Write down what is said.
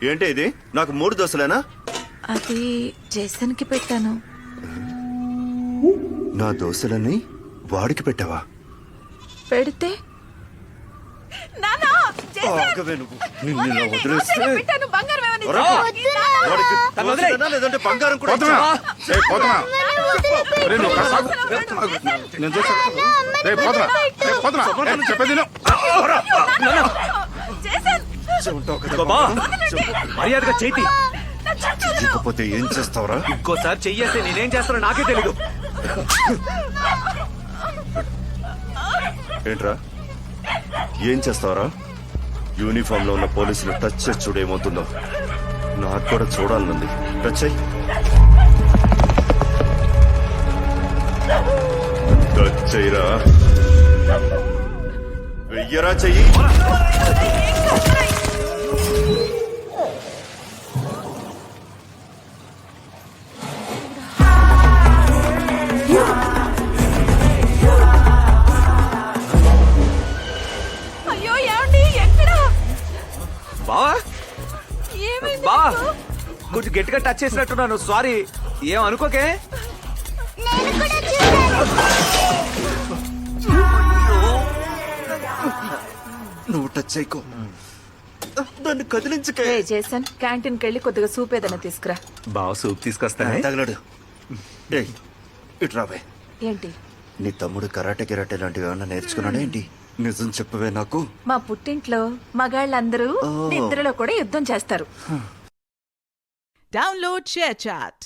ఏంటి ఇది? నాకు 3 దోశలేనా? అది జేసన్ కి పెట్టాను. నా దోశలని వాడికి పెట్టావా? పెడితే ఆగవే నువ్వు. నిన్ను ఇలా వదిలేస్తే బంగారం వాడికి దోశలేనా లేదంటే బంగారం కూడా ఇచ్చావా? చెవుంటావు కదా బాబా. మర్యాదగా చేతి ఇకపోతే ఏం చేస్తావురా? ఇంకోసారి చెయ్యేస్తే నేనేం చేస్తానో నాకే తెలీదు. ఏంట్రా ఏం చేస్తావరా? యూనిఫామ్ లో ఉన్న పోలీసులు టచ్ చేసి చూడేమవుతుందో నాకు కూడా చూడాలనుంది. టచ్ అయ్యి టచ్ చెయ్యరా. వెయ్యరా చెయ్యి. అయ్యో ఏమండి ఎక్కడ? బావా ఏమైంది? బావా కొంచెం గట్టిగా టచ్ చేసినట్టున్నాను. సారీ, ఏం అనుకోకే. నువ్వు టచ్ అయ్యకో. దాన్ని కదిలించకే. జేసన్ క్యాంటీన్ కెళ్ళి కొద్దిగా సూప్ ఏదైనా తీసుకురా. బావ సూప్ తీసుకొస్తానే. తగలడు. ఏయ్ ఇటు రావే. ఏంటి? నీ తమ్ముడు కరాటే గిరాటే లాంటివి ఏమన్నా నేర్చుకున్నాడా ఏంటి? నిజం చెప్పవే నాకు. మా పుట్టింట్లో మగాళ్ళందరూ నిద్రలో కూడా యుద్ధం చేస్తారు. Download ShareChat.